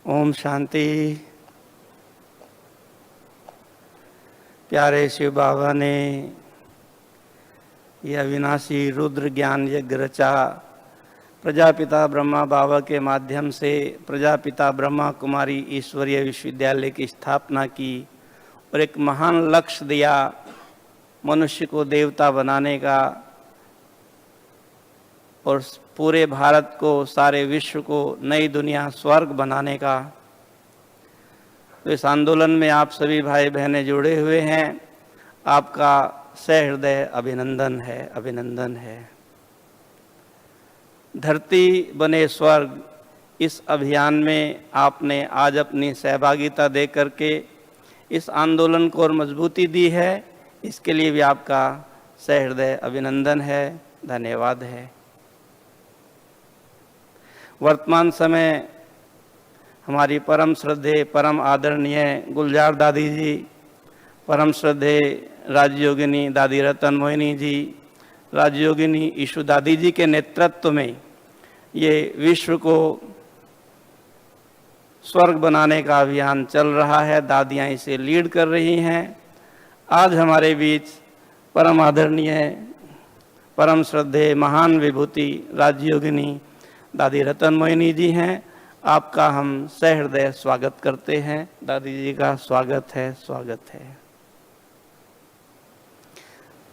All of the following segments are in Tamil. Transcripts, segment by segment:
ओम शांति। प्यारे शिव बाबा ने यह अविनाशी रुद्र ज्ञान यज्ञ रचा। प्रजापिता ब्रह्मा बाबा के माध्यम से प्रजापिता ब्रह्मा कुमारी ईश्वरीय विश्वविद्यालय की स्थापना की और एक महान लक्ष्य दिया, मनुष्य को देवता बनाने का और पूरे भारत को, सारे विश्व को नई दुनिया स्वर्ग बनाने का। तो इस आंदोलन में आप सभी भाई बहनें जुड़े हुए हैं, आपका सहृदय अभिनंदन है, अभिनंदन है। धरती बने स्वर्ग, इस अभियान में आपने आज अपनी सहभागिता दे करके इस आंदोलन को और मजबूती दी है, इसके लिए भी आपका सहृदय अभिनंदन है, धन्यवाद है। वर्तमान समय हमारी परम श्रद्धेय परम आदरणीय गुलजार दादी जी, परम श्रद्धेय राजयोगिनी दादी रतन मोहिनी जी, राजयोगिनी ईशु दादी जी के नेतृत्व में ये विश्व को स्वर्ग बनाने का अभियान चल रहा है। दादियाँ इसे लीड कर रही हैं। आज हमारे बीच परम आदरणीय परम श्रद्धेय महान विभूति राजयोगिनी दादी रतन मोहिनी जी हैं। आपका हम सहृदय स्वागत करते हैं। दादी जी का स्वागत है, स्वागत है।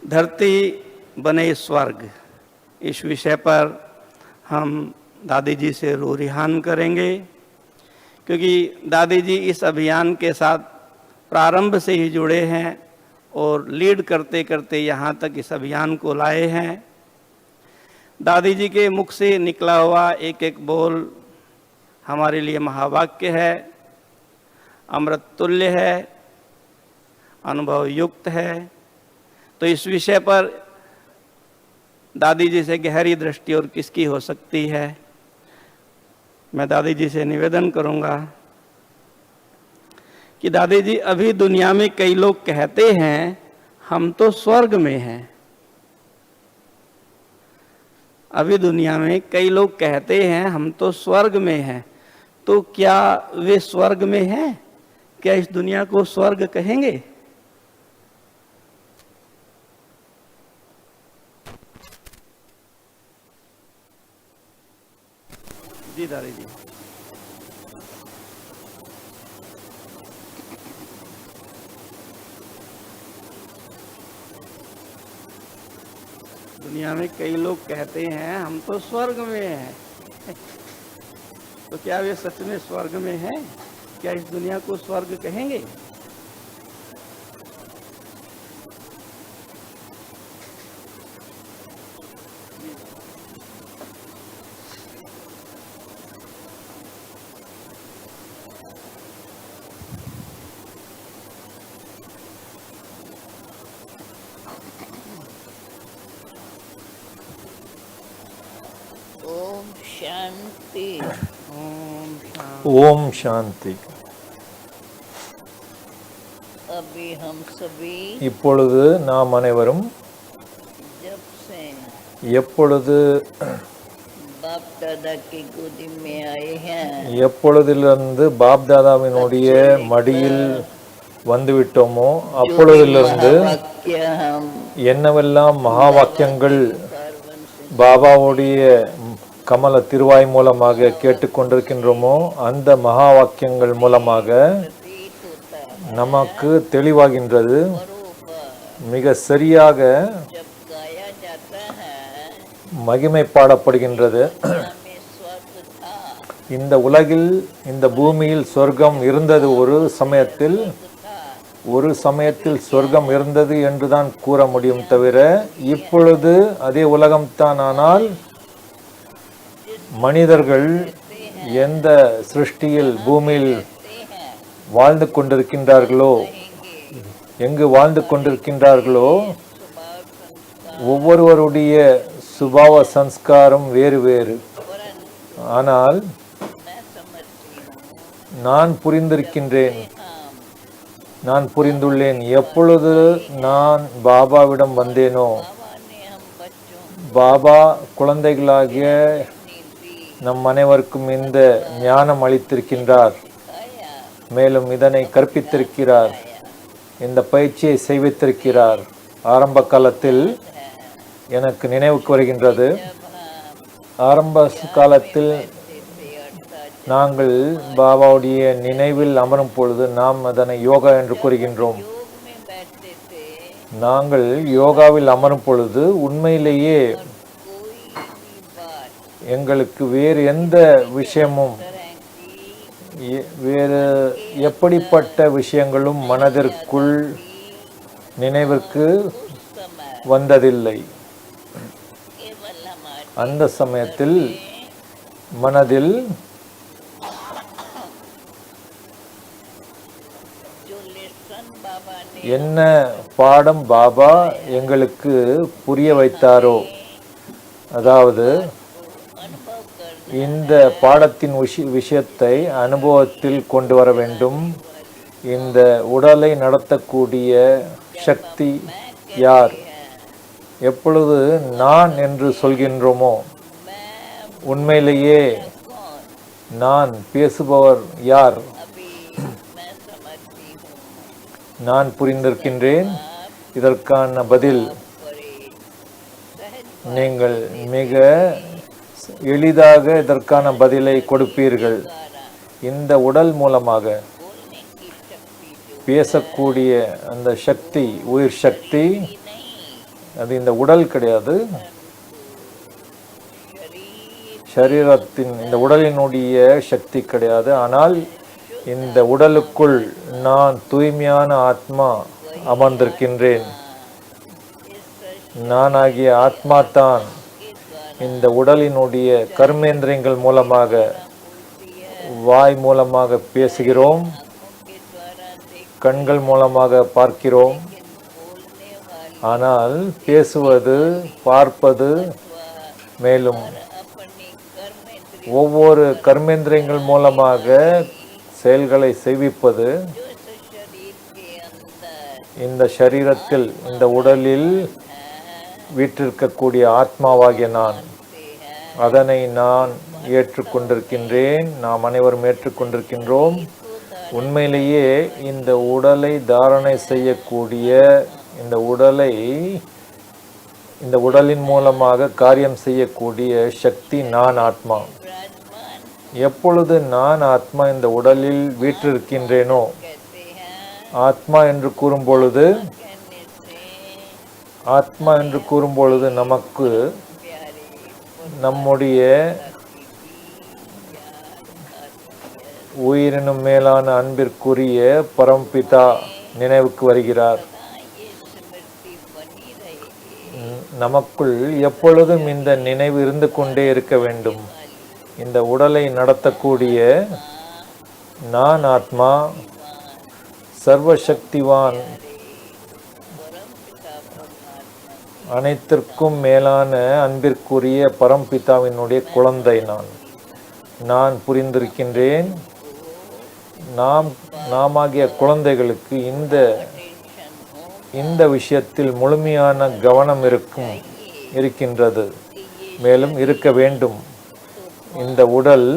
धरती बने स्वर्ग, इस विषय पर हम दादी जी से रूरिहान करेंगे, क्योंकि दादी जी इस अभियान के साथ प्रारंभ से ही जुड़े हैं और लीड करते करते यहाँ तक इस अभियान को लाए हैं। दादी जी के मुख से निकला हुआ एक एक बोल हमारे लिए महावाक्य है, अमृत तुल्य है, अनुभव युक्त है। तो इस विषय पर दादी जी से गहरी दृष्टि और किसकी हो सकती है। मैं दादी जी से निवेदन करूंगा कि दादी जी, अभी दुनिया में कई लोग कहते हैं हम तो स्वर्ग में हैं। अभी दुनिया में कई लोग कहते हैं हम तो स्वर्ग में हैं, तो क्या वे स्वर्ग में हैं? क्या इस दुनिया को स्वर्ग कहेंगे? जी दादी जी। दुनिया में कई लोग कहते हैं हम तो स्वर्ग में हैं, तो क्या वे सच में स्वर्ग में हैं? क्या इस दुनिया को स्वर्ग कहेंगे? ओम शांति। अभी हम सभी இப்பொழுது நாம் அனைவரும் जब से எப்பொழுது बाप दादा की गोदी में आए हैं, எப்பொழுதிலிருந்து பாப் தாதாவினுடைய மடியில் வந்துவிட்டோமோ அப்பொழுதிலிருந்து वाक्य हम என்னவெல்லாம் மகா வாக்கியங்கள் பாபாவுடைய கமல திருவாய் மூலமாக கேட்டுக்கொண்டிருக்கின்றோமோ அந்த மகா வாக்கியங்கள் மூலமாக நமக்கு தெளிவாகின்றது। மிக சரியாக जब गाया जाता है மகிமை பாடப்படுகின்றது। இந்த உலகில், இந்த பூமியில் சொர்க்கம் இருந்தது ஒரு சமயத்தில் சொர்க்கம் இருந்தது என்றுதான் கூற முடியும் தவிர, இப்பொழுது அதே உலகம்தான். ஆனால் மனிதர்கள் எந்த சிருஷ்டியில் பூமியில் வாழ்ந்து கொண்டிருக்கின்றார்களோ, எங்கு வாழ்ந்து கொண்டிருக்கின்றார்களோ, ஒவ்வொருவருடைய சுபாவ சம்ஸ்காரம் வேறு வேறு. ஆனால் நான் புரிந்திருக்கின்றேன், நான் புரிந்துள்ளேன். எப்பொழுது நான் பாபாவிடம் வந்தேனோ, பாபா குழந்தைகளாகிய நம் அனைவருக்கும் இந்த ஞானம் அளித்திருக்கின்றார். सिखाया மேலும் இதனை கற்பித்திருக்கிறார். இந்த பயிற்சியை செய்வித்திருக்கிறார். ஆரம்ப காலத்தில் எனக்கு நினைவுக்கு வருகின்றது, ஆரம்ப காலத்தில் நாங்கள் பாபாவுடைய நினைவில் அமரும் பொழுது நாம் அதனை யோகா என்று கூறுகின்றோம். योग में बैठते थे நாங்கள் யோகாவில் அமரும் பொழுது உண்மையிலேயே कोई भी बात எங்களுக்கு வேறு எந்த விஷயமும் तरह की வேறு எப்படிப்பட்ட விஷயங்களும் மனதிற்குள் நினைவிற்கு समय வந்ததில்லை. केवल हमारे அந்த சமயத்தில் மனதில் जो लेसन बाबा ने என்ன பாடம் பாபா எங்களுக்கு புரிய வைத்தாரோ, அதாவது अनुभव कर இந்த பாடத்தின் விஷயத்தை அனுபவத்தில் கொண்டு வர வேண்டும். இந்த உடலை நடத்தக்கூடிய சக்தி யார்? எப்பொழுது நான் என்று சொல்கின்றோமோ, உண்மையிலேயே நான் பேசுபவர் யார்? अभी मैं समझती हूँ நான் புரிந்திருக்கின்றேன். இதற்கான பதில் बड़े सहज நீங்கள் மிக எளிதாக இதற்கான பதிலை கொடுப்பீர்கள். இந்த உடல் மூலமாக बोलने की शक्ति जो பேசக்கூடிய அந்த சக்தி, உயிர் சக்தி, नहीं அது இந்த உடல் கிடையாது. शरीर சரீரத்தின் இந்த உடலினுடைய சக்தி கிடையாது. ஆனால் இந்த உடலுக்குள் நான் தூய்மையான ஆத்மா அமர்ந்திருக்கின்றேன். நானாகிய ஆத்மா தான் இந்த உடலினுடைய கர்மேந்திரியங்கள் மூலமாக, வாய் மூலமாக பேசுகிறோம், के द्वारा देख கண்கள் மூலமாக பார்க்கிறோம். बोलने वाले ஆனால் பேசுவது, பார்ப்பது, மேலும் अपनी कर्म इंद्रिय ஒவ்வொரு கர்மேந்திரியங்கள் மூலமாக செயல்களை செய்விப்பது जो इस शरीर के अंदर இந்த சரீரத்தில், இந்த உடலில் வீற்றிருக்கக்கூடிய ஆத்மாவாகிய நான். से है அதனை நான் ஏற்றுக்கொண்டிருக்கின்றேன். நாம் அனைவரும் ஏற்றுக்கொண்டிருக்கின்றோம். உண்மையிலேயே இந்த உடலை தாரணை செய்யக்கூடிய, இந்த உடலின் மூலமாக காரியம் செய்யக்கூடிய சக்தி நான் ஆத்மா. विराजमान எப்பொழுது நான் ஆத்மா இந்த உடலில் வீற்றிருக்கின்றேனோ, कहते हैं ஆத்மா என்று கூறும்பொழுது, कहने से ஆத்மா என்று கூறும்பொழுது நமக்கு प्यारे நம்முடைய உயிரினும் மேலான அன்பிற்குரிய பரம்பிதா நினைவுக்கு வருகிறார். ये स्मृति बनी रहेगी நமக்குள் எப்பொழுதும் இந்த நினைவு இருந்து கொண்டே இருக்க வேண்டும். இந்த உடலை நடத்தக்கூடிய நான் ஆத்மா, சர்வசக்திவான், அனைத்திற்கும் மேலான அன்பிற்குரிய பரம்பிதாவினுடைய குழந்தை நான் புரிந்திருக்கின்றேன். நாமாகிய குழந்தைகளுக்கு இந்த விஷயத்தில் முழுமையான கவனம் இருக்கின்றது, மேலும் இருக்க வேண்டும். இந்த உடல்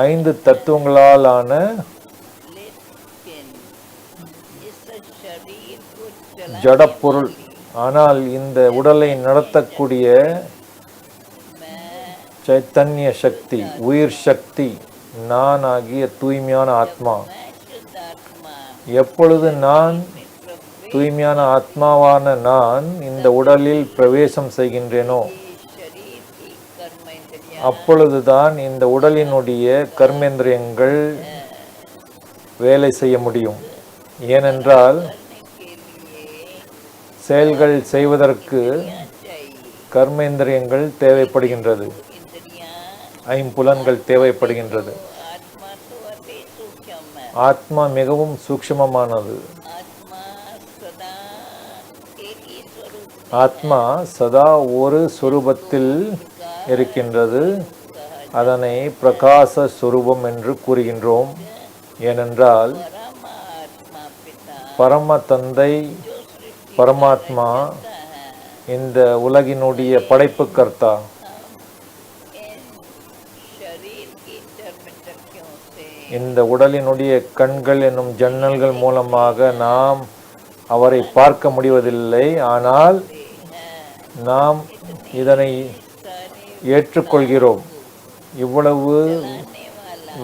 5 தத்துவங்களால் ஆன लेकिन इस शरीर को चला ஜடப்பொருள். ஆனால் இந்த உடலை நடத்தக்கூடிய சைத்தன்ய சக்தி, உயிர் சக்தி, நான் ஆகிய தூய்மையான ஆத்மா. मैं शुद्ध आत्मा எப்பொழுது நான் தூய்மையான ஆத்மாவான நான் இந்த உடலில் பிரவேசம் செய்கின்றேனோ, शरीर की कर्म इंद्रिय அப்பொழுதுதான் இந்த உடலினுடைய கர்மேந்திரியங்கள் வேலை செய்ய முடியும். ஏனென்றால் के लिए செயல்கள் செய்வதற்கு चाहिए கர்மேந்திரியங்கள் தேவைப்படுகின்றது, इंद्रियां ஐம்புலன்கள் தேவைப்படுகின்றது. आत्मा तो अति सूक्ष्म है ஆத்மா மிகவும் சூக்ஷ்மமானது. आत्मा सदा एक ही स्वरूप ஆத்மா சதா ஒரு சொரூபத்தில் இருக்கின்றது. அதனை பிரகாச சொரூபம் என்று கூறுகின்றோம். ஏனென்றால் परमात्मा पिता பரம தந்தை, பரமாத்மா, இந்த உலகினுடைய படைப்பு கர்த்தா. இந்த உடலினுடைய கண்கள் என்னும் ஜன்னல்கள் மூலமாக நாம் அவரை பார்க்க முடிவதில்லை. ஆனால் நாம் இதனை ஏற்றுக்கொள்கிறோம். இவ்வளவு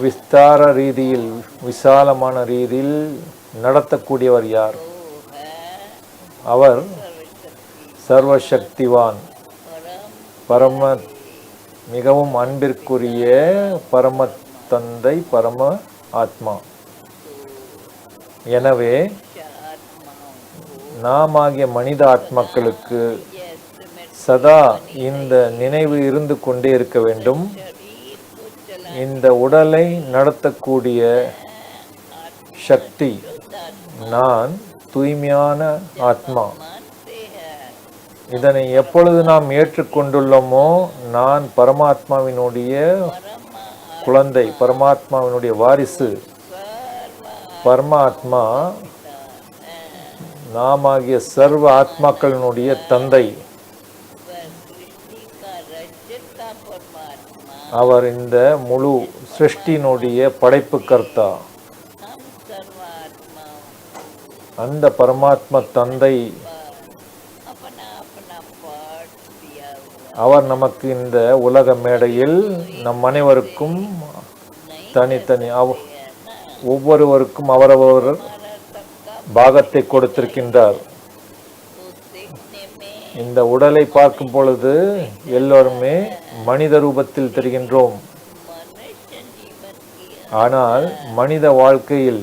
விஸ்தார ரீதியில், விசாலமான ரீதியில் நடத்தக்கூடியவர் யார்? அவர் சர்வசக்திவான், பரம மிகவும் அன்பிற்குரிய பரம தந்தை, பரம ஆத்மா. எனவே நாம் ஆகிய மனித ஆத்மாக்களுக்கு சதா இந்த நினைவு இருந்து கொண்டே இருக்க வேண்டும். இந்த உடலை நடத்தக்கூடிய சக்தி நான் தூய்மையான ஆத்மா. இதனை எப்பொழுது நாம் ஏற்றுக்கொண்டுள்ளோமோ, நான் பரமாத்மாவினுடைய குழந்தை, பரமாத்மாவினுடைய வாரிசு. பரமாத்மா நாம் ஆகிய சர்வ ஆத்மாக்களினுடைய தந்தை. அவர் இந்த முழு சிருஷ்டியினுடைய படைப்பு கர்த்தா. அந்த பரமாத்மா தந்தை அவர் நமக்கு இந்த உலக மேடையில் நம் அனைவருக்கும் தனித்தனி ஒவ்வொருவருக்கும் அவரவர் பாகத்தை கொடுத்திருக்கின்றார். இந்த உடலை பார்க்கும் பொழுது எல்லோருமே மனித ரூபத்தில் தெரிகின்றோம். ஆனால் மனித வாழ்க்கையில்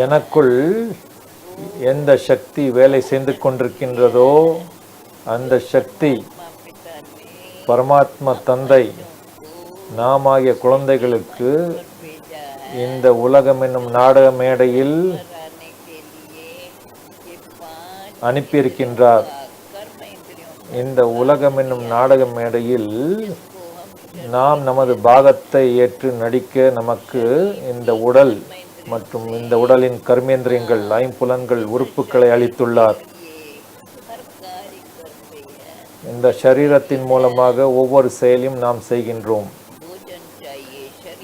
எனக்குள் எந்த சக்தி வேலை செய்து கொண்டிருக்கின்றதோ அந்த சக்தி பரமாத்மா தந்தை நாம் ஆகிய குழந்தைகளுக்கு இந்த உலகம் என்னும் நாடக மேடையில் அனுப்பியிருக்கின்றார். இந்த உலகம் என்னும் நாடக மேடையில் நாம் நமது பாகத்தை ஏற்று நடிக்க நமக்கு இந்த உடல் மற்றும் இந்த உடலின் கர்மேந்திரியங்கள், ஐம்புலன்கள், உறுப்புகளை அளித்துள்ளார். இந்த சரீரத்தின் மூலமாக ஒவ்வொரு செயலையும் நாம் செய்கின்றோம்.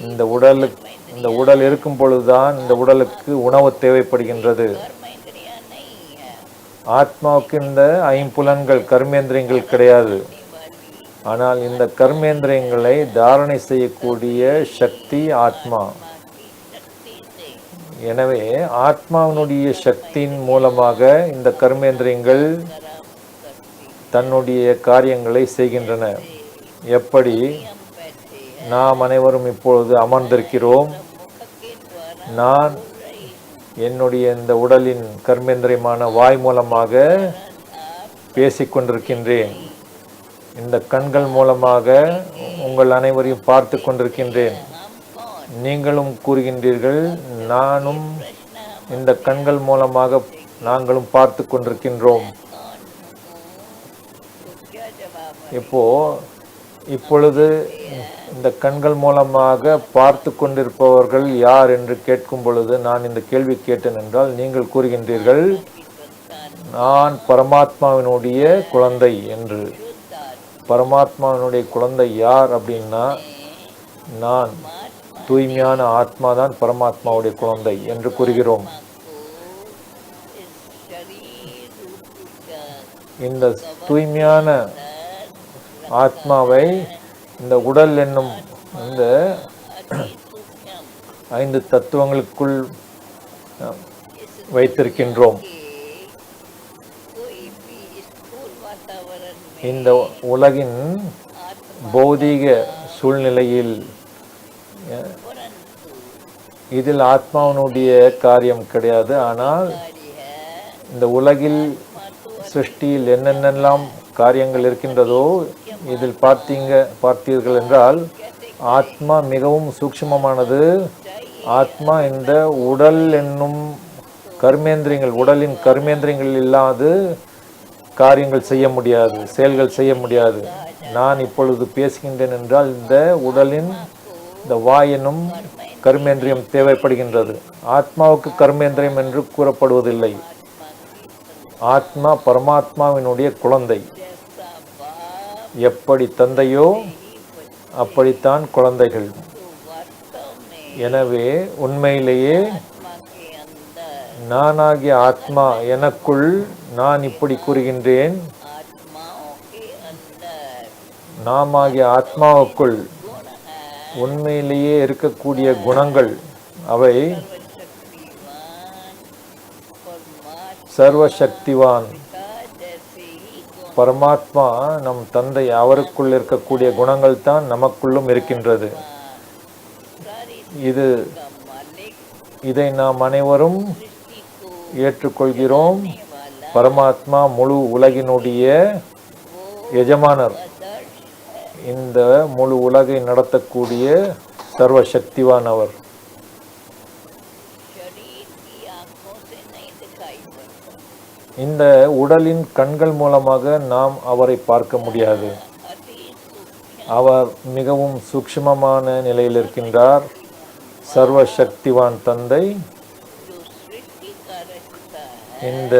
இந்த உடல் இருக்கும் பொழுதுதான் இந்த உடலுக்கு உணவு தேவைப்படுகின்றது. ஆத்மாவுக்கு இந்த ஐம்புலன்கள், கர்மேந்திரியங்கள் கிடையாது. ஆனால் இந்த கர்மேந்திரியங்களை தாரணை செய்யக்கூடிய சக்தி ஆத்மா. எனவே ஆத்மாவினுடைய சக்தியின் மூலமாக இந்த கர்மேந்திரியங்கள் தன்னுடைய காரியங்களை செய்கின்றன. எப்படி நாம் அனைவரும் இப்பொழுது அமர்ந்திருக்கிறோம். நான் என்னுடைய இந்த உடலின் கர்மேந்திரியமான வாய் மூலமாக பேசிக்கொண்டிருக்கின்றேன். இந்த கண்கள் மூலமாக உங்கள் அனைவரையும் பார்த்து கொண்டிருக்கின்றேன். நீங்களும் கூறுகின்றீர்கள், நானும் இந்த கண்கள் மூலமாக நாங்களும் பார்த்து கொண்டிருக்கின்றோம். இப்பொழுது இந்த கண்கள் மூலமாக பார்த்து கொண்டிருப்பவர்கள் யார் என்று கேட்கும் பொழுது நான் இந்த கேள்வி கேட்டேன் என்றால் நீங்கள் கூறுகின்றீர்கள், நான் பரமாத்மாவினுடைய குழந்தை என்று. பரமாத்மாவினுடைய குழந்தை யார் அப்படின்னா, நான் தூய்மையான ஆத்மா தான் பரமாத்மாவுடைய குழந்தை என்று கூறுகிறோம். இந்த தூய்மையான ஆத்மாவை இந்த உடல் என்னும் இந்த 5 தத்துவங்களுக்குள் வைத்திருக்கின்றோம். இந்த உலகின் பௌதீக சூழ்நிலையில் இதில் ஆத்மாவினுடைய காரியம் கிடையாது. ஆனால் இந்த உலகில் சிருஷ்டியில் என்னென்னலாம் காரியங்கள் இருக்கின்றதோ இதில் பார்த்தீர்கள் என்றால் ஆத்மா மிகவும் சூக்ஷ்மமானது. ஆத்மா இந்த உடல் என்னும் கர்மேந்திரியங்கள், உடலின் கர்மேந்திரியங்கள் இல்லாது காரியங்கள் செய்ய முடியாது, செயல்கள் செய்ய முடியாது. நான் இப்பொழுது பேசுகின்றேன் என்றால் இந்த உடலின் இந்த வாய் என்னும் கர்மேந்திரியம் தேவைப்படுகின்றது. ஆத்மாவுக்கு கர்மேந்திரியம் என்று கூறப்படுவதில்லை. ஆத்மா பரமாத்மாவினுடைய குழந்தை. எப்படி தந்தையோ அப்படித்தான் குழந்தைகள். तो वास्तव में எனவே உண்மையிலேயே आत्मा के अंदर நானாகிய ஆத்மா எனக்குள் நான் இப்படி கூறுகின்றேன், आत्माओं के अंदर நாமாகிய ஆத்மாவுக்குள் गुण है உண்மையிலேயே இருக்கக்கூடிய குணங்கள் அவை सर्वशक्तिवान परमात्मा சர்வசக்திவான் का जैसे ही गुण பரமாத்மா நம் தந்தை அவருக்குள் இருக்கக்கூடிய குணங்கள் தான் நமக்குள்ளும் இருக்கின்றது. सारी இது का मालिक இதை நாம் அனைவரும் सृष्टि को ஏற்றுக்கொள்கிறோம். वाला பரமாத்மா முழு உலகினுடைய எஜமானர், आदर्श है। இந்த முழு உலகை நடத்தக்கூடிய சர்வசக்திவான் அவர். शरीर की आंखों से नहीं दिखाई पड़ता, இந்த உடலின் கண்கள் மூலமாக நாம் அவரை பார்க்க முடியாது. अति सूक्ष्म அவர் மிகவும் சூக்ஷ்மமான நிலையில் இருக்கின்றார். சர்வசக்திவான் தந்தை जो सृष्टि का रचता है। இந்த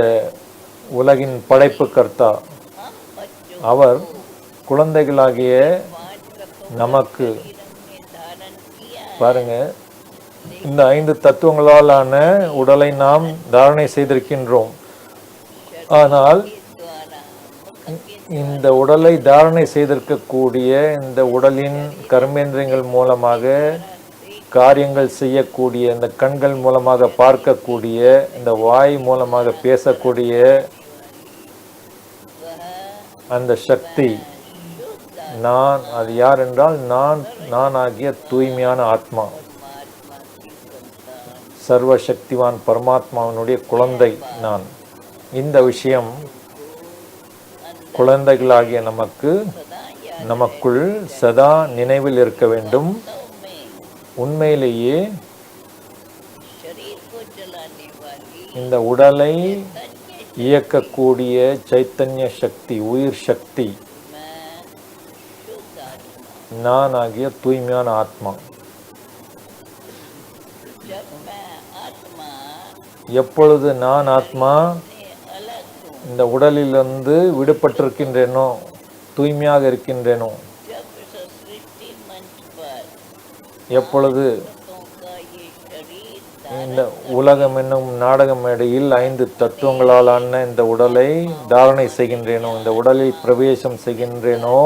உலகின் படைப்பு கர்த்தா. हम बच्चों அவர் குழந்தைகளாகிய 5 तत्वों நமக்கு में धारण किया है। பாருங்க, இந்த 5 தத்துவங்களாலான உடலை நாம் தாரணை செய்திருக்கின்றோம். ஆனால் द्वारा இந்த உடலை தாரணை செய்திருக்கக்கூடிய இந்த உடலின் கர்மேந்திரியங்கள் மூலமாக காரியங்கள் செய்யக்கூடிய, இந்த கண்கள் மூலமாக பார்க்கக்கூடிய, இந்த வாய் மூலமாக பேசக்கூடிய அந்த சக்தி நான், அது யார் என்றால் நான் ஆகிய தூய்மையான ஆத்மா, சர்வசக்திவான் பரமாத்மாவினுடைய குழந்தை நான். இந்த விஷயம் குழந்தைகளாகிய நமக்குள் சதா நினைவில் இருக்க வேண்டும். உண்மையிலேயே शरीर को चलाने वाली இந்த உடலை இயக்கக்கூடிய சைத்தன்ய சக்தி, உயிர் சக்தி मैं शुद्ध आत्मा। நான் ஆகிய தூய்மையான ஆத்மா. जब मैं आत्मा எப்பொழுது நான் ஆத்மா से अलग हूँ, இந்த உடலிலிருந்து விடுபட்டிருக்கின்றேனோ, தூய்மையாக இருக்கின்றேனோ, जब इस सृष्टि मंच पर எப்பொழுது तत्वों का ये शरीर இந்த உலகம் என்னும் நாடக மேடையில் 5 தத்துவங்களாலான இந்த உடலை தாரணை செய்கின்றேனோ, இந்த உடலில் பிரவேசம் செய்கின்றேனோ,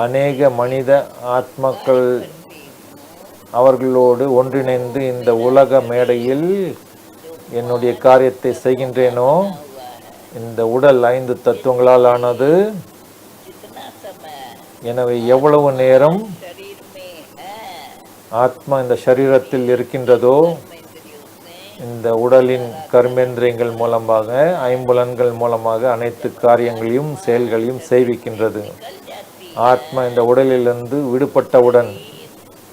அநேக மனித ஆத்மாக்கள் அவர்களோடு ஒன்றிணைந்து இந்த உலக மேடையில் என்னுடைய காரியத்தை செய்கின்றேனோ, இந்த உடல் 5 தத்துவங்களால் ஆனது. जितना समय எனவே எவ்வளவு நேரம் शरीर में है, ஆத்மா இந்த சரீரத்தில் இருக்கின்றதோ, इंद्रियों से இந்த உடலின் கர்மேந்திரியங்கள் மூலமாக, ஐம்புலன்கள் மூலமாக அனைத்து காரியங்களையும் செயல்களையும் செய்விக்கின்றது. ஆத்மா இந்த உடலிலிருந்து விடுபட்டவுடன்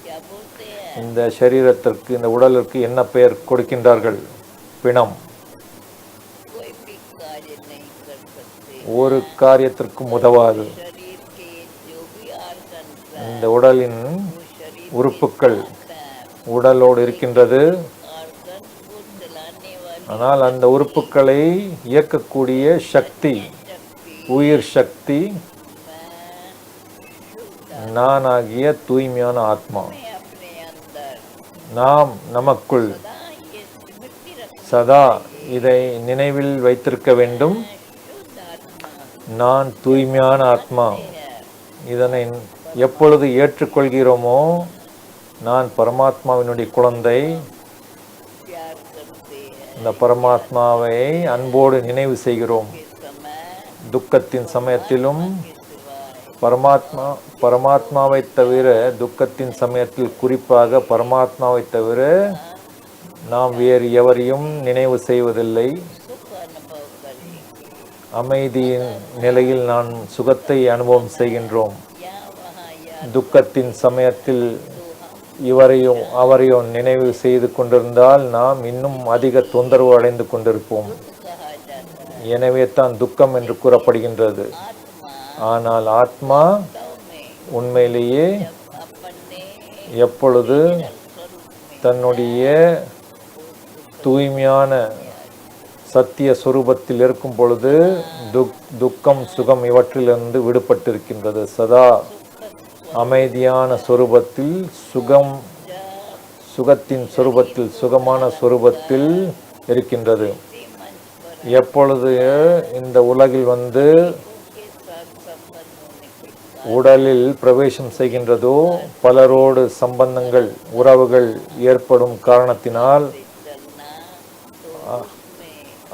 क्या बोलते हैं, இந்த சரீரத்திற்கு, இந்த உடலுக்கு என்ன பெயர் கொடுக்கின்றார்கள்? பிணம். कोई भी कार्य नहीं कर सकते। ஒரு காரியத்திற்கும் உதவாது. शरीर के जो भी आर्गन्स हैं, இந்த உடலின் वो शरीर உறுப்புகள் हैं, உடலோடு இருக்கின்றது. आर्गन्स को चलाने वाली ஆனால் அந்த உறுப்புகளை இயக்கக்கூடிய சக்தி, शक्ति உயிர் சக்தி मैं शुद्ध நான் ஆகிய தூய்மையான ஆத்மா. में अपने अंदर நாம் நமக்குள் सदा ये स्मृति रखना சதா இதை நினைவில் வைத்திருக்க வேண்டும். शुद्ध आत्मा நான் தூய்மையான ஆத்மா. है, இதனை எப்பொழுது ஏற்றுக்கொள்கிறோமோ, நான் பரமாத்மாவினுடைய குழந்தை, प्यार करते हैं இந்த பரமாத்மாவை அன்போடு நினைவு செய்கிறோம். के समय துக்கத்தின் சமயத்திலும் के सिवाय பரமாத்மாவை தவிர, துக்கத்தின் சமயத்தில் குறிப்பாக பரமாத்மாவை தவிர நாம் வேறு எவரையும் நினைவு செய்வதில்லை. सुख अनुभव करेंगे, அமைதியின் நிலையில் நான் சுகத்தை அனுபவம் செய்கின்றோம். या वहाँ या துக்கத்தின் சமயத்தில் இவரையும் அவரையும் நினைவு செய்து கொண்டிருந்தால் நாம் இன்னும் அதிக தொந்தரவு அடைந்து கொண்டிருப்போம். कहा जाता है। எனவே தான் துக்கம் என்று கூறப்படுகின்றது. आत्मा ஆனால் ஆத்மா तव में உண்மையிலேயே अपने எப்பொழுது स्वरूप में தன்னுடைய தூய்மையான சத்திய சொரூபத்தில் இருக்கும் பொழுது துக்கம் சுகம் இவற்றிலிருந்து விடுபட்டிருக்கின்றது. சதா அமைதியான சொரூபத்தில் சுகத்தின் சொரூபத்தில் சுகமான சொரூபத்தில் இருக்கின்றது. எப்பொழுது இந்த உலகில் உடலில் பிரவேசம் செய்கின்றதோ பலரோடு சம்பந்தங்கள் உறவுகள் ஏற்படும் காரணத்தினால்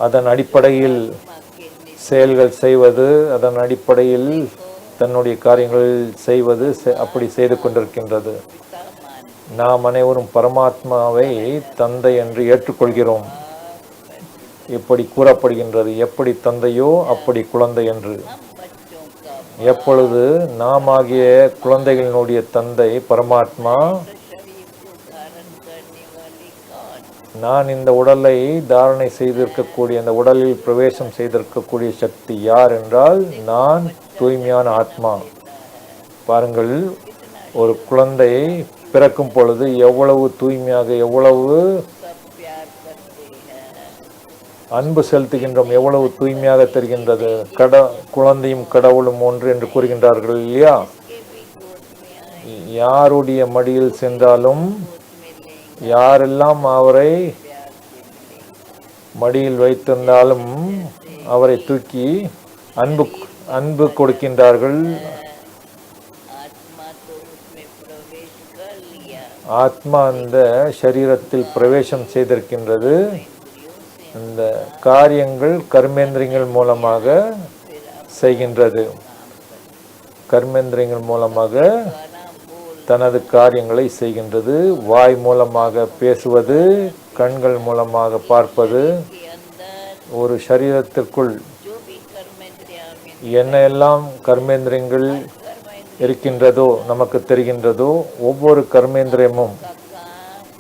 அதன் அடிப்படையில் செயல்கள் செய்வது, அதன் அடிப்படையில் தன்னுடைய காரியங்கள் செய்வது, அப்படி செய்து கொண்டிருக்கின்றது. நாம் அனைவரும் பரமாத்மாவை தந்தை என்று ஏற்றுக்கொள்கிறோம். இப்படி கூறப்படுகின்றது, எப்படி தந்தையோ அப்படி குழந்தை என்று. எப்பொழுது நாம் ஆகிய குழந்தைகளினுடைய தந்தை பரமாத்மா, நான் இந்த உடலை தாரணை செய்திருக்கக்கூடிய, இந்த உடலில் பிரவேசம் செய்திருக்கக்கூடிய சக்தி யார் என்றால் நான் தூய்மையான ஆத்மா. பாருங்கள், ஒரு குழந்தை பிறக்கும் பொழுது எவ்வளவு தூய்மையாக, எவ்வளவு அன்பு செலுத்துகின்றோம், எவ்வளவு தூய்மையாக தெரிகின்றது. குழந்தையும் கடவுளும் ஒன்று என்று கூறுகின்றார்கள் இல்லையா? யாருடைய மடியில் சென்றாலும், யாரெல்லாம் அவரை மடியில் வைத்திருந்தாலும் அவரை தூக்கி அன்பு கொடுக்கின்றார்கள். ஆத்மா அந்த சரீரத்தில் பிரவேசம் செய்திருக்கின்றது. இந்த காரியங்கள் கர்மேந்திரியங்கள் மூலமாக செய்கின்றது. கர்மேந்திரியங்கள் மூலமாக தனது காரியங்களை செய்கின்றது. வாய் மூலமாக பேசுவது, கண்கள் மூலமாக பார்ப்பது. ஒரு சரீரத்திற்குள் என்ன எல்லாம் கர்மேந்திரியங்கள் இருக்கின்றதோ நமக்கு தெரிகின்றதோ, ஒவ்வொரு கர்மேந்திரியமும்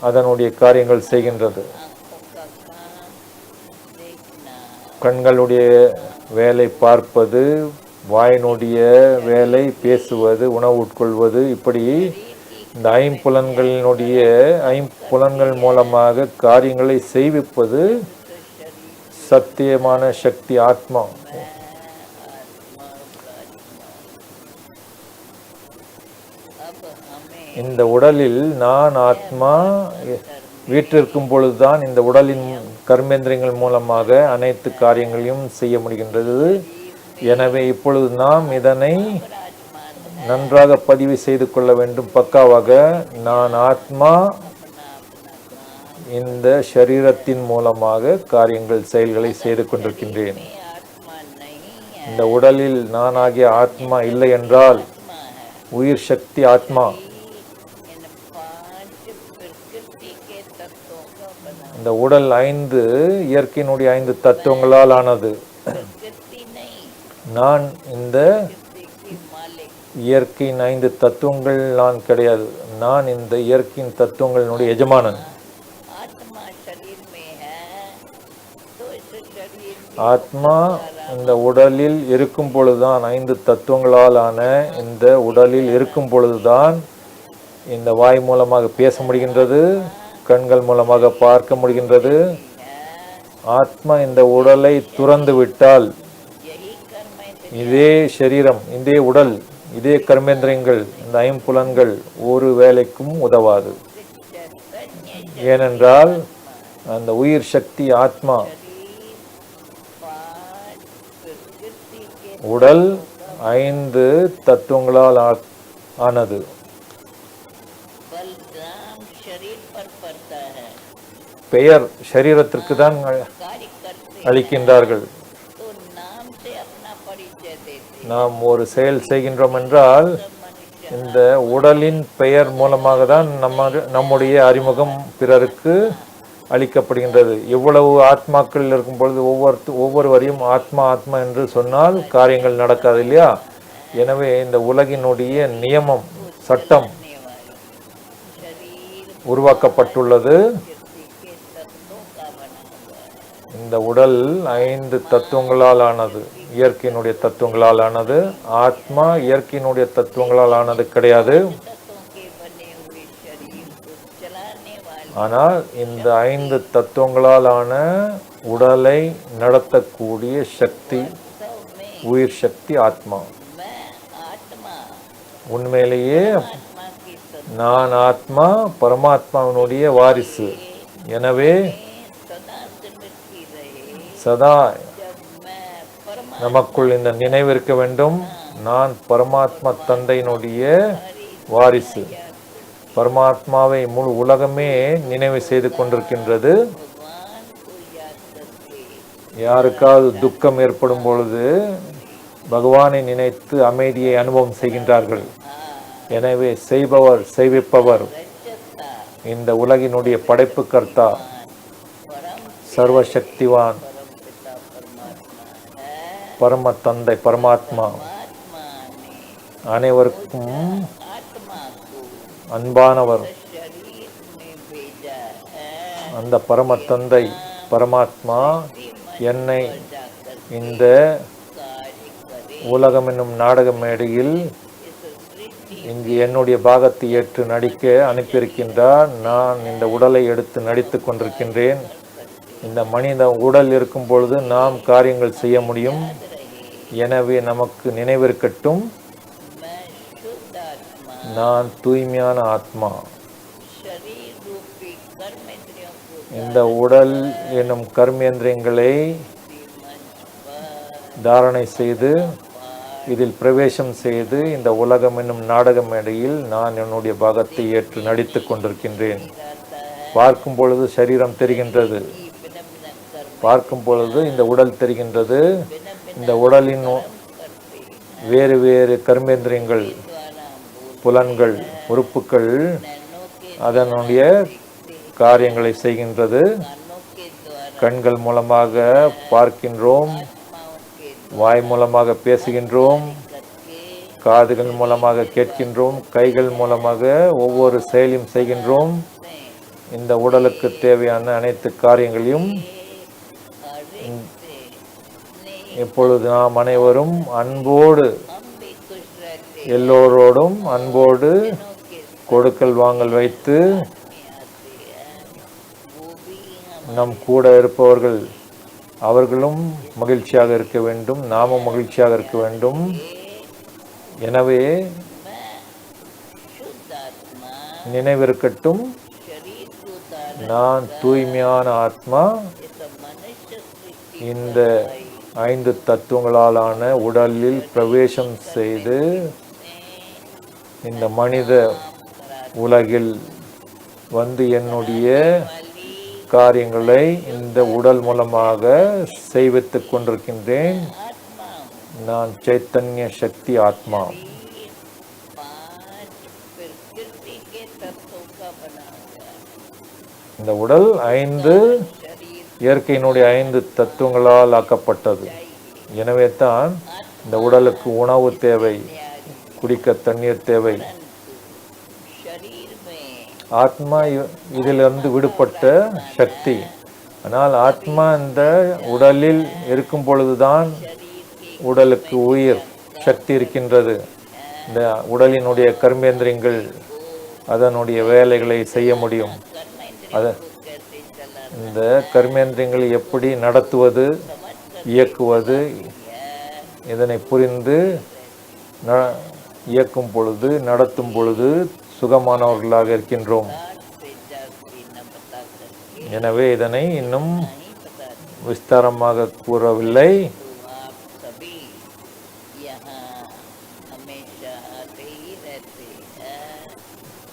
அதனுடைய காரியங்கள் செய்கின்றது. கண்களுடைய வேலை பார்ப்பது, வாயினுடைய வேலை பேசுவது, உணவு உட்கொள்வது. இப்படி இந்த ஐம்புலன்கள் மூலமாக காரியங்களை செய்விப்பது சத்தியமான சக்தி ஆத்மா. இந்த உடலில் நான் ஆத்மா வீற்றிருக்கும் பொழுதுதான் இந்த உடலின் கர்மேந்திரியங்கள் மூலமாக அனைத்து காரியங்களையும் செய்ய முடிகின்றது. எனவே இப்பொழுது நாம் இதனை நன்றாக பதிவு செய்து கொள்ள வேண்டும் பக்காவாக. நான் ஆத்மா இந்த சரீரத்தின் மூலமாக காரியங்கள் செயல்களை செய்து கொண்டிருக்கின்றேன். இந்த உடலில் நான் ஆகிய ஆத்மா இல்லை என்றால் உயிர் சக்தி ஆத்மா இந்த உடல் 5 இயற்கையினுடைய 5 தத்துவங்களால் ஆனது. நான் இந்த இயற்கையின் 5 தத்துவங்கள் நான் கிடையாது. நான் இந்த இயற்கையின் தத்துவங்களினுடைய எஜமானன். ஆத்மா இந்த உடலில் இருக்கும் பொழுதுதான், 5 தத்துவங்களால் ஆன இந்த உடலில் இருக்கும் பொழுதுதான் இந்த வாய் மூலமாக பேச முடிகின்றது, கண்கள் மூலமாக பார்க்க முடிகின்றது. ஆத்மா இந்த உடலை துறந்து விட்டால் இதே சரீரம், இதே உடல், இதே கர்மேந்திரியங்கள், இந்த ஐம்புலன்கள் ஒரு வேலைக்கும் உதவாது. ஏனென்றால் அந்த உயிர் சக்தி ஆத்மா உடல் 5 தத்துவங்களால் ஆனது. பெயர் சரீரத்திற்கு தான் அளிக்கின்றார்கள். நாம் ஒரு செயல் செய்கின்றோம் என்றால் இந்த உடலின் பெயர் மூலமாக தான் நம்முடைய அறிமுகம் பிறருக்கு அளிக்கப்படுகின்றது. இவ்வளவு ஆத்மாக்கள் இருக்கும் பொழுது ஒவ்வொருவரையும் ஆத்மா ஆத்மா என்று சொன்னால் காரியங்கள் நடக்காது இல்லையா? எனவே இந்த உலகினுடைய நியமம், சட்டம் உருவாக்கப்பட்டுள்ளது. இந்த உடல் 5 தத்துவங்களால் ஆனது, இயற்கையினுடைய தத்துவங்களால் ஆனது. ஆத்மா இயற்கையினுடைய தத்துவங்களால் ஆனது கிடையாது. ஆனால் இந்த 5 தத்துவங்களால் ஆன உடலை நடத்தக்கூடிய சக்தி, वास्तव में உயிர் சக்தி ஆத்மா. मैं आत्मा உண்மையிலேயே आत्मा की सत्ता நான் ஆத்மா பரமாத்மாவினுடைய வாரிசு. எனவே सदा स्मृति रहे। சதா जब मैं परमात्मा நமக்குள் இந்த நினைவு இருக்க வேண்டும், நான் பரமாத்மா தந்தையினுடைய வாரிசு. பரமாத்மாவை முழு உலகமே நினைவு செய்து கொண்டிருக்கின்றது. भगवान को याद करके யாருக்காவது துக்கம் ஏற்படும் பொழுது பகவானை நினைத்து அமைதியை அனுபவம் செய்கின்றார்கள். எனவே செய்பவர் செய்விப்பவர் रचता இந்த உலகினுடைய படைப்பு கர்த்தா, परम சர்வசக்திவான், परम पिता परमात्मा है। பரம தந்தை பரமாத்மா आत्मा ने அனைவருக்கும் आत्मा को அன்பானவர். शरीर में भेजा है அந்த பரம தந்தை பரமாத்மா என்னை जाकर இந்த कार्य करे। உலகம் என்னும் நாடக மேடையில் इस सृष्टि இங்கு என்னுடைய பாகத்தை ஏற்று நடிக்க அனுப்பியிருக்கின்றார். நான் இந்த உடலை எடுத்து நடித்து கொண்டிருக்கின்றேன். இந்த மனித உடல் இருக்கும் பொழுது நாம் காரியங்கள் செய்ய முடியும். எனவே நமக்கு நினைவிருக்கட்டும், मैं शुद्ध आत्मा நான் தூய்மையான ஆத்மா. शरीर रूपी कर्मेंद्रियों को இந்த உடல் என்னும் கர்மேந்திரியங்களை मंच पर தாரணை செய்து இதில் பிரவேசம் செய்து இந்த உலகம் என்னும் நாடக மேடையில் நான் என்னுடைய பாகத்தை ஏற்று நடித்து கொண்டிருக்கின்றேன். பார்க்கும் பொழுது சரீரம் தெரிகின்றது, बिना बिना कर्म பார்க்கும் பொழுது இந்த உடல் தெரிகின்றது. இந்த உடலின் வேறு வேறு கர்மேந்திரியங்கள், புலன்கள், உறுப்புகள் नैनों के அதனுடைய காரியங்களை செய்கின்றது. कानों के द्वारा கண்கள் மூலமாக பார்க்கின்றோம், आत्माओं के வாய் மூலமாக பேசுகின்றோம், करके காதுகள் மூலமாக கேட்கின்றோம், கைகள் மூலமாக ஒவ்வொரு செயலையும் செய்கின்றோம். இந்த உடலுக்கு தேவையான அனைத்து காரியங்களையும் இப்பொழுது நாம் அனைவரும் அன்போடு, हम भी खुश रहते எல்லோரோடும் அன்போடு के கொடுக்கல் வாங்கல் வைத்து में आते हैं। वो भी हम நம் கூட இருப்பவர்கள் அவர்களும் மகிழ்ச்சியாக இருக்க வேண்டும், நாமும் மகிழ்ச்சியாக இருக்க வேண்டும். எனவே शुद्ध आत्मा நினைவிருக்கட்டும், शरीर को धारण நான் தூய்மையான ஆத்மா. इस मनुष्य सृष्टि இந்த 5 தத்துவங்களாலான உடலில் பிரவேசம் செய்து இந்த மனித உலகில் வந்து என்னுடைய காரியங்களை இந்த உடல் மூலமாக செய்வித்துக் கொண்டிருக்கின்றேன். आत्मा நான் சைத்தன்ய சக்தி ஆத்மா. 5 प्रकृति के तत्वों का बना हुआ है। இந்த உடல் 5 शरीर இயற்கையினுடைய 5 தத்துவங்களால் ஆக்கப்பட்டது. எனவே தான் இந்த உடலுக்கு உணவு தேவை, குடிக்க தண்ணீர் தேவை. शरीर में ஆத்மா இதிலிருந்து விடுபட்ட சக்தி. ஆனால் ஆத்மா இந்த உடலில் இருக்கும் பொழுதுதான் உடலுக்கு உயிர் சக்தி இருக்கின்றது. இந்த உடலினுடைய கர்மேந்திரியங்கள் அதனுடைய வேலைகளை செய்ய முடியும். அத कैसे चला இந்த கர்மேந்திரியங்களை எப்படி நடத்துவது, இயக்குவது, இதனை புரிந்து இயக்கும் பொழுது, நடத்தும் பொழுது சுகமானவர்களாக இருக்கின்றோம். से जाती न बता करके எனவே இதனை இன்னும் नहीं बता விஸ்தாரமாக கூறவில்லை. तो आप सभी यहाँ हमेशा आते ही रहते हैं।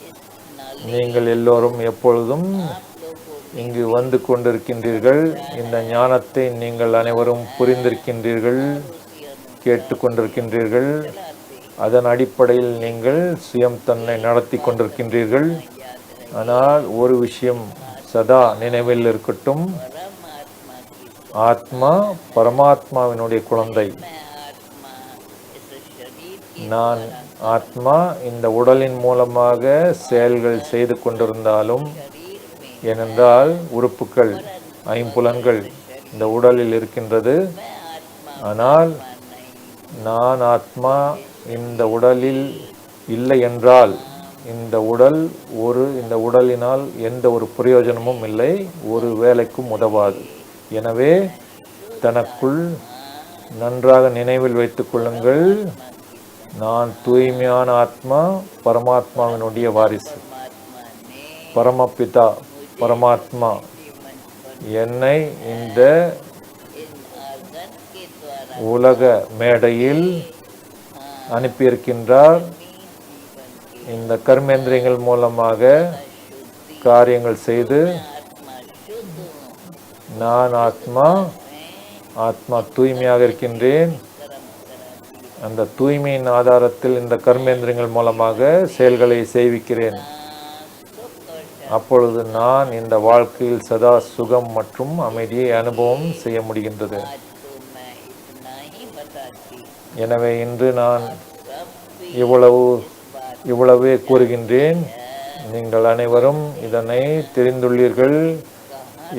इस नाले நீங்கள் எல்லோரும் எப்பொழுதும் आप लोगों இங்கு வந்து கொண்டிருக்கின்றீர்கள். இந்த ஞானத்தை நீங்கள் அனைவரும் புரிந்திருக்கின்றீர்கள், கேட்டுக்கொண்டிருக்கின்றீர்கள். அதன் அடிப்படையில் நீங்கள் சுயம் தன்னை நடத்தி கொண்டிருக்கின்றீர்கள். ஆனால் ஒரு விஷயம் சதா நினைவில் இருக்கட்டும், परमात्मा की ஆத்மா பரமாத்மாவினுடைய குழந்தை. मैं आत्मा इस शरीर की நான் ஆத்மா இந்த உடலின் மூலமாக செயல்கள் செய்து கொண்டிருந்தாலும், शरीर में ஏனென்றால் உறுப்புகள், ஐம்புலன்கள் இந்த உடலில் இருக்கின்றது. मैं आत्मा ஆனால் नहीं நான் ஆத்மா இந்த உடலில் இல்லை என்றால் இந்த உடலினால் எந்த ஒரு பிரயோஜனமும் இல்லை, ஒரு வேலைக்கும் உதவாது. எனவே தனக்குள் நன்றாக நினைவில் வைத்துக் கொள்ளுங்கள், நான் தூய்மையான ஆத்மா, பரமாத்மாவினுடைய வாரிசு. परमात्मा ने பரமபிதா பரமாத்மா என்னை இந்த इन आर्गन के द्वारा உலக மேடையில் அனுப்பியிருக்கின்றார். जीवन की இந்த கர்மேந்திரியங்கள் மூலமாக காரியங்கள் செய்து आत्मा शुद्ध हूँ, நான் ஆத்மா தூய்மையாக இருக்கின்றேன். कर्म करा அந்த தூய்மையின் ஆதாரத்தில் இந்த கர்மேந்திரியங்கள் மூலமாக செயல்களை செய்விக்கிறேன். सुख और அப்பொழுது நான் இந்த வாழ்க்கையில் சதா சுகம் மற்றும் அமைதியை அனுபவம் செய்ய முடிகின்றது. आज तो मैं इतना ही बताती, எனவே இன்று நான் सब भी இவ்வளவே கூறுகின்றேன். நீங்கள் அனைவரும் இதனை தெரிந்துள்ளீர்கள்,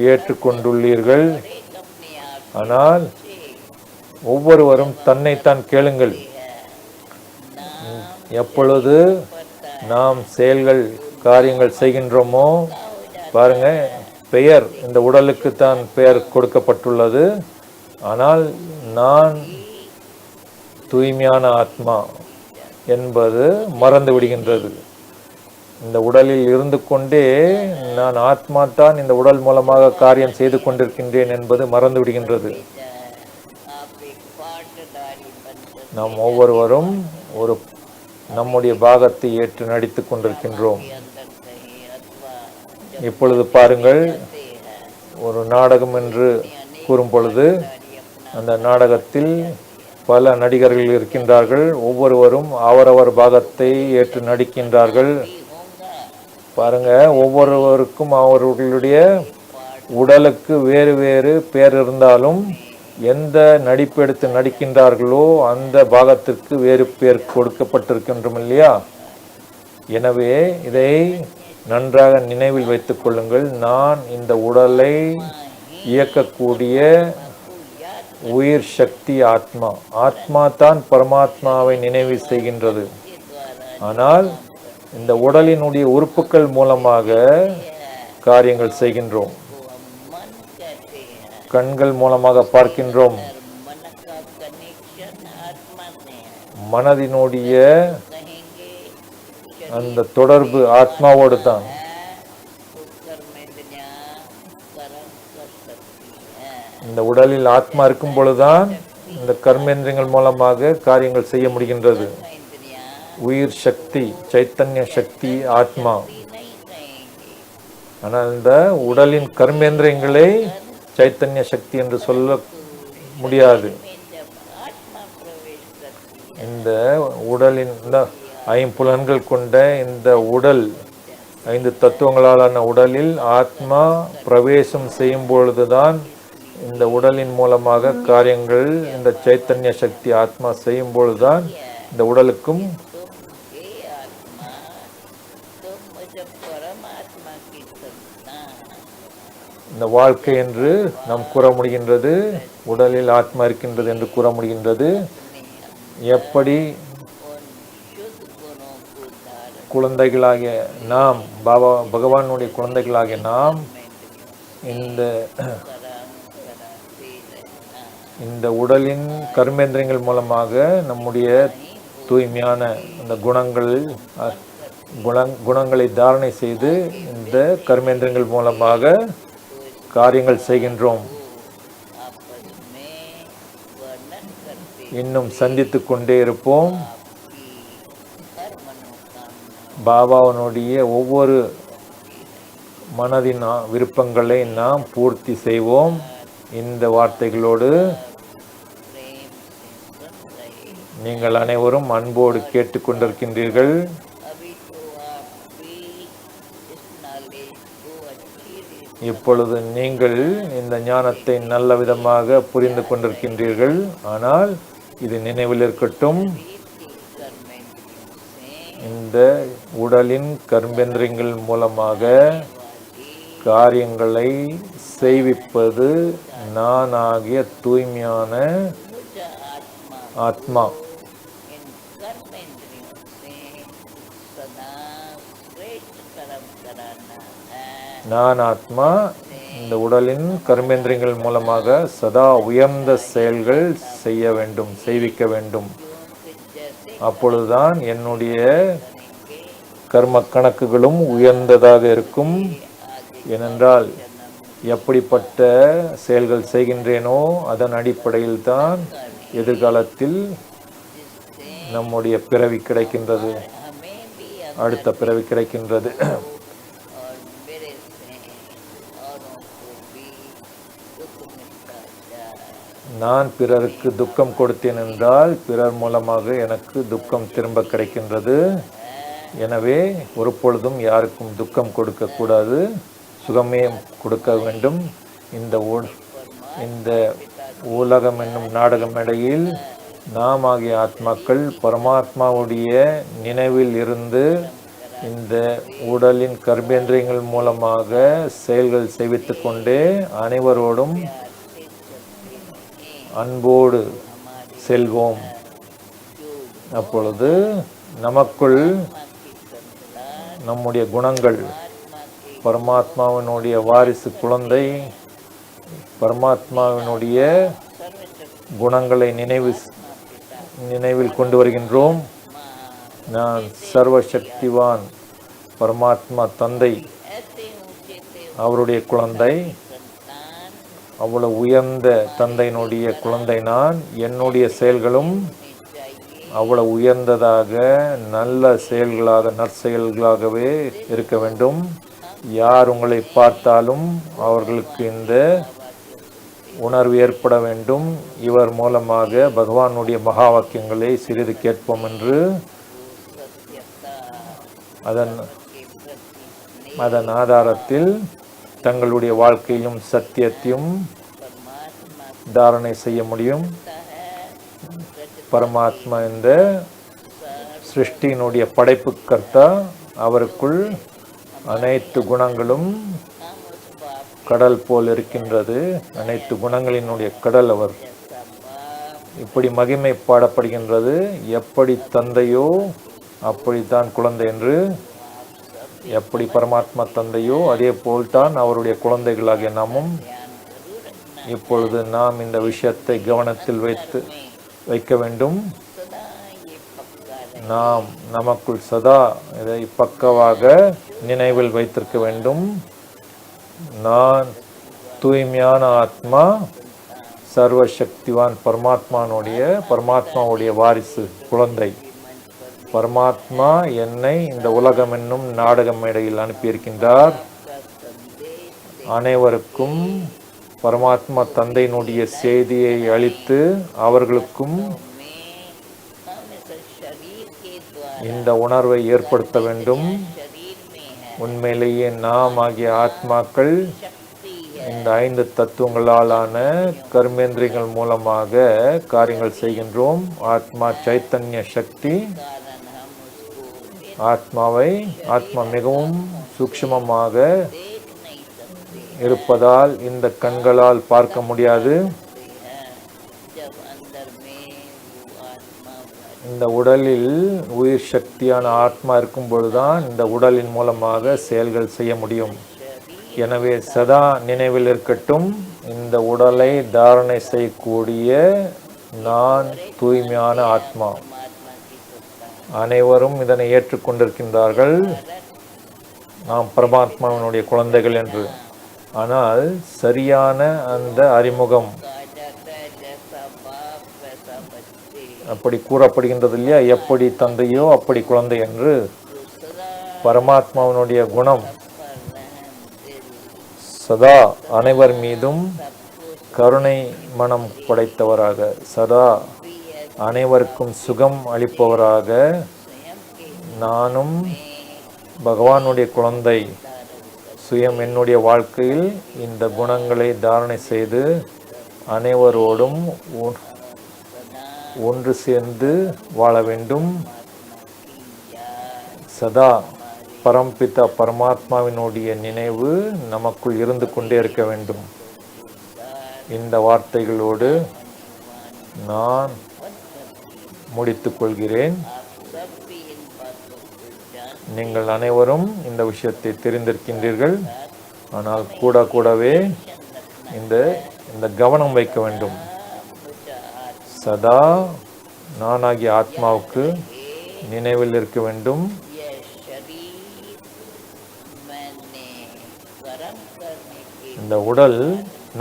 ஏற்றுக்கொண்டுள்ளீர்கள். अपने आप ஆனால் ஒவ்வொருவரும் தன்னைத்தான் கேளுங்கள். எப்பொழுது நாம் காரியங்கள் செய்கின்றோமோ, பாருங்க, பெயர் இந்த உடலுக்கு தான் பெயர் கொடுக்கப்பட்டுள்ளது. ஆனால் நான் தூய்மையான ஆத்மா என்பது மறந்து விடுகின்றது. இந்த உடலில் இருந்து கொண்டே நான் ஆத்மா தான் இந்த உடல் மூலமாக காரியம் செய்து கொண்டிருக்கின்றேன் என்பது மறந்து விடுகின்றது. आप एक पाटदारी बनकर நாம் ஒவ்வொருவரும் நம்முடைய பாகத்தை ஏற்று நடித்து கொண்டிருக்கின்றோம். अंदर कहीं अथवा இப்பொழுது பாருங்கள், ஒரு நாடகம் என்று கூறும் பொழுது அந்த நாடகத்தில் பல நடிகர்கள் இருக்கின்றார்கள். ஒவ்வொருவரும் அவரவர் பாகத்தை ஏற்று நடிக்கின்றார்கள். பாருங்க, ஒவ்வொருவருக்கும் அவர்களுடைய உடலுக்கு வேறு வேறு பெயர் இருந்தாலும் எந்த நடிப்பு எடுத்து நடிக்கின்றார்களோ அந்த பாகத்திற்கு வேறு பெயர் கொடுக்கப்பட்டிருக்கின்றோம் இல்லையா? எனவே இதை நன்றாக நினைவில் வைத்துக் கொள்ளுங்கள். நான் இந்த உடலை இயக்கக்கூடிய உயிர் சக்தி ஆத்மா தான் பரமாத்மாவை நினைவு செய்கின்றது. ஆனால் இந்த உடலினுடைய உறுப்புகள் மூலமாக காரியங்கள் செய்கின்றோம். मन कहते हैं, கண்கள் மூலமாக பார்க்கின்றோம். मन का कनेक्शन आत्मा से है, மனதினுடைய कहेंगे அந்த தொடர்பு ஆத்மாவோடு தான். तो कर्मेंद्रियां कर्म कर सकती हैं, இந்த உடலில் ஆத்மா இருக்கும் பொழுதுதான் இந்த கர்மேந்திரியங்கள் மூலமாக காரியங்கள் செய்ய முடிகின்றது. इंद्रियां உயிர் சக்தி, சைத்தன்ய சக்தி ஆத்மா. भी नहीं कहेंगे, ஆனால் இந்த உடலின் கர்மேந்திரியங்களை சைத்தன்ய சக்தி என்று சொல்ல முடியாது. जब आत्मा प्रवेश करती है இந்த உடலின் இந்த ஐம்புலன்கள் கொண்ட இந்த உடல், 5 தத்துவங்களாலான உடலில் ஆத்மா பிரவேசம் செய்யும் பொழுதுதான் இந்த உடலின் மூலமாக காரியங்கள் இந்த சைத்தன்ய சக்தி ஆத்மா செய்யும் பொழுதுதான் இந்த உடலுக்கும் तुम हे आत्मा, तुम जब परमात्मा की संतान, இந்த வாழ்க்கை என்று நாம் கூற முடிகின்றது. உடலில் ஆத்மா இருக்கின்றது என்று கூற முடிகின்றது. எப்படி उन शुद्ध गुणों को धारण குழந்தைகளாகிய நாம் பகவானுடைய குழந்தைகளாகிய நாம் இந்த कराते रहना, இந்த உடலின் கர்மேந்திரியங்கள் மூலமாக நம்முடைய தூய்மையான இந்த குணங்களை தாரணை செய்து இந்த கர்மேந்திரியங்கள் மூலமாக காரியங்கள் செய்கின்றோம். आपस में वर्णन करते இன்னும் சந்தித்து கொண்டே இருப்போம். की हर मनोकामना பாபாவனுடைய ஒவ்வொரு மனதின் விருப்பங்களை நாம் பூர்த்தி செய்வோம். இந்த வார்த்தைகளோடு प्रेम से सुन रहे। நீங்கள் அனைவரும் அன்போடு கேட்டுக்கொண்டிருக்கின்றீர்கள். अभी तो आप भी इस नॉलेज को अच्छी रीति இப்பொழுது நீங்கள் இந்த ஞானத்தை நல்ல விதமாக புரிந்து கொண்டிருக்கின்றீர்கள். ஆனால் இது நினைவில் இருக்கட்டும், कर्मेंद्रियों से இந்த உடலின் கர்மேந்திரியங்கள் மூலமாக காரியங்களை செய்விப்பது நான் ஆகிய தூய்மையான मुझ आत्मा ஆத்மா. इन कर्मेंद्रियों से सदा श्रेष्ठ कर्म कराना है। நான் ஆத்மா இந்த உடலின் கர்மேந்திரியங்கள் மூலமாக சதா உயர்ந்த செயல்கள் செய்ய வேண்டும், செய்விக்க வேண்டும். அப்பொழுதுதான் என்னுடைய கர்ம கணக்குகளும் உயர்ந்ததாக இருக்கும். ஏனென்றால் எப்படிப்பட்ட செயல்கள் செய்கின்றேனோ அதன் அடிப்படையில் தான் எதிர்காலத்தில் நம்முடைய பிறவி கிடைக்கின்றது, அடுத்த பிறவி கிடைக்கின்றது. और मेरे से औरों को भी दुख मिलता जाए। நான் பிறருக்கு துக்கம் கொடுத்தேன் என்றால் பிறர் மூலமாக எனக்கு துக்கம் திரும்ப கிடைக்கின்றது. எனவே ஒரு பொழுதும் யாருக்கும் துக்கம் கொடுக்கக்கூடாது, சுகமே கொடுக்க வேண்டும். இந்த உலகம் என்னும் நாடகம் இடையில் நாம் ஆகிய ஆத்மாக்கள் பரமாத்மாவுடைய நினைவில் இருந்து இந்த உடலின் கர்மேந்திரியங்கள் மூலமாக செயல்கள் செய்வித்து கொண்டே அனைவரோடும் அன்போடு செல்வோம். அப்பொழுது நமக்குள் நம்முடைய குணங்கள், பரமாத்மாவினுடைய வாரிசு குழந்தை, பரமாத்மாவினுடைய குணங்களை நினைவில் கொண்டு வருகின்றோம். நான் சர்வசக்திவான் பரமாத்மா தந்தை, அவருடைய குழந்தை, அவ்வளவு உயர்ந்த தந்தையினுடைய குழந்தை நான். என்னுடைய செயல்களும் அவ்வளவு உயர்ந்ததாக நல்ல செயல்களாக நற்செயல்களாகவே இருக்க வேண்டும். யார் உங்களை பார்த்தாலும் அவர்களுக்கு இந்த உணர்வு ஏற்பட வேண்டும், இவர் மூலமாக பகவானுடைய மகா வாக்கியங்களை சிறிது கேட்போம் என்று. அதன் ஆதாரத்தில் தங்களுடைய வாழ்க்கையிலும் சத்தியத்தையும் தாரணை செய்ய முடியும். பரமாத்மா இந்த சிருஷ்டியினுடைய படைப்பு கர்த்தா, அவருக்குள் அனைத்து குணங்களும் கடல் போல் இருக்கின்றது. அனைத்து குணங்களினுடைய கடல் அவர். இப்படி மகிமை பாடப்படுகின்றது. எப்படி தந்தையோ அப்படித்தான் குழந்தை என்று. எப்படி பரமாத்மா தந்தையோ அதே போல்தான் அவருடைய குழந்தைகளாகிய நாமும். இப்பொழுது நாம் இந்த விஷயத்தை கவனத்தில் வைக்க வேண்டும். நாம் நமக்குள் சதா இதை பக்கவாக நினைவில் வைத்திருக்க வேண்டும். நான் தூய்மையான ஆத்மா, சர்வசக்திவான் பரமாத்மாவுடைய வாரிசு குழந்தை. பரமாத்மா என்னை இந்த உலகம் என்னும் நாடக மேடையில் அனுப்பியிருக்கின்றார். அனைவருக்கும் பரமாத்மா தந்தையினுடைய செய்தியை அளித்து அவர்களுக்கும் இந்த உணர்வை ஏற்படுத்த வேண்டும். உண்மையிலேயே நாம் ஆகிய ஆத்மாக்கள் இந்த 5 தத்துவங்களாலான கர்மேந்திரியங்கள் மூலமாக காரியங்கள் செய்கின்றோம். ஆத்மா சைத்தன்ய சக்தி. ஆத்மா மிகவும் சூக்ஷ்மமாக இருப்பதால் இந்த கண்களால் பார்க்க முடியாது. இந்த உடலில் உயிர் சக்தியான ஆத்மா இருக்கும் பொழுதுதான் இந்த உடலின் மூலமாக செயல்கள் செய்ய முடியும். எனவே சதா நினைவில் இருக்கட்டும், இந்த உடலை தாரணை செய்யக்கூடிய நான் தூய்மையான ஆத்மா. அனைவரும் இதனை ஏற்றுக்கொண்டிருக்கின்றார்கள், நாம் பரமாத்மாவினுடைய குழந்தைகள் என்று. ஆனால் சரியான அந்த அறிமுகம் அப்படி கூறப்படுகின்றது இல்லையா? எப்படி தந்தையோ அப்படி குழந்தை என்று. பரமாத்மாவினுடைய குணம் சதா அனைவர் மீதும் கருணை மனம் படைத்தவராக, சதா அனைவருக்கும் சுகம் அளிப்பவராக, நானும் பகவானுடைய குழந்தை, சுயம் என்னுடைய வாழ்க்கையில் இந்த குணங்களை தாரணை செய்து அனைவரோடும் ஒன்று சேர்ந்து வாழ வேண்டும். சதா பரம்பிதா பரமாத்மாவினுடைய நினைவு நமக்குள் இருந்து கொண்டே இருக்க வேண்டும். இந்த வார்த்தைகளோடு நான் முடித்துக் கொள்கிறேன். நீங்கள் அனைவரும் இந்த விஷயத்தை தெரிந்திருக்கின்றீர்கள். ஆனால் கூடவே இந்த இந்த கவனம் வைக்க வேண்டும். சதா நானாகிய ஆத்மாவுக்கு நினைவில் இருக்க வேண்டும். यह शरीर मैंने कर्म करने के இந்த உடல்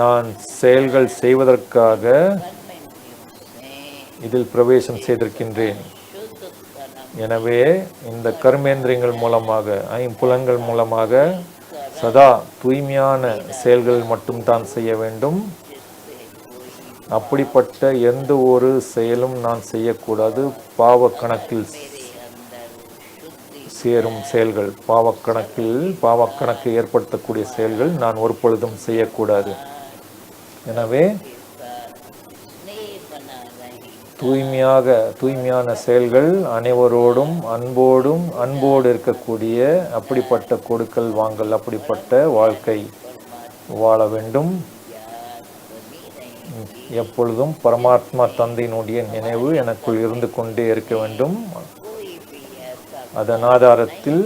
நான் செயல்கள் செய்வதற்காக कर्मेंद्रियों से இதில் பிரவேசம் செய்திருக்கின்றேன். शुद्ध कर्म எனவே இந்த கர்மேந்திரியங்கள் மூலமாக ஐம்புலன்கள் மூலமாக சதா தூய்மையான செயல்கள் மட்டும்தான் செய்ய வேண்டும். அப்படிப்பட்ட எந்த ஒரு செயலும் நான் செய்யக்கூடாது. பாவ கணக்கில் சேரும் செயல்கள், பாவக்கணக்கு ஏற்படுத்தக்கூடிய செயல்கள் நான் ஒரு பொழுதும் செய்யக்கூடாது. எனவே स्नेह बना रहे தூய்மையான செயல்கள் அனைவரோடும் அன்போடு இருக்கக்கூடிய அப்படிப்பட்ட கொடுக்கல் வாங்கல், அப்படிப்பட்ட வாழ்க்கை வாழ வேண்டும். எப்பொழுதும் பரமாத்மா தந்தையினுடைய நினைவு எனக்குள் இருந்து கொண்டே இருக்க வேண்டும். அதன் ஆதாரத்தில்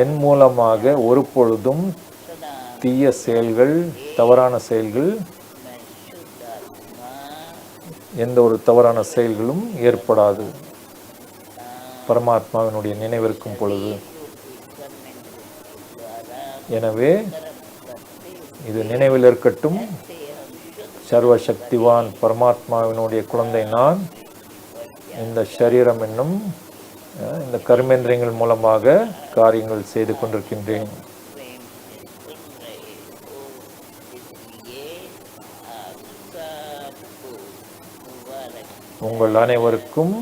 என் மூலமாக ஒரு பொழுதும் தீய செயல்கள், தவறான செயல்கள், எந்த ஒரு தவறான செயல்களும் ஏற்படாது. பரமாத்மாவினுடைய நினைவிருக்கும் பொழுது. எனவே இது நினைவில் இருக்கட்டும். சர்வசக்திவான் பரமாத்மாவினுடைய குழந்தை நான். இந்த சரீரம் என்னும் இந்த கர்மேந்திரியங்கள் மூலமாக காரியங்கள் செய்து கொண்டிருக்கின்றேன். உங்கள் அனைவருக்கும்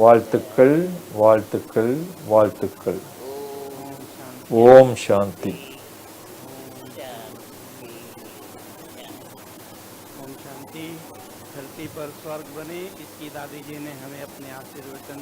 வாழ்த்துக்கள், வாழ்த்துக்கள், வாழ்த்துக்கள். ஓம் சாந்தி. ओम शांति। धरती पर स्वर्ग बने, इसकी दादी जी ने हमें अपने आशीर्वचन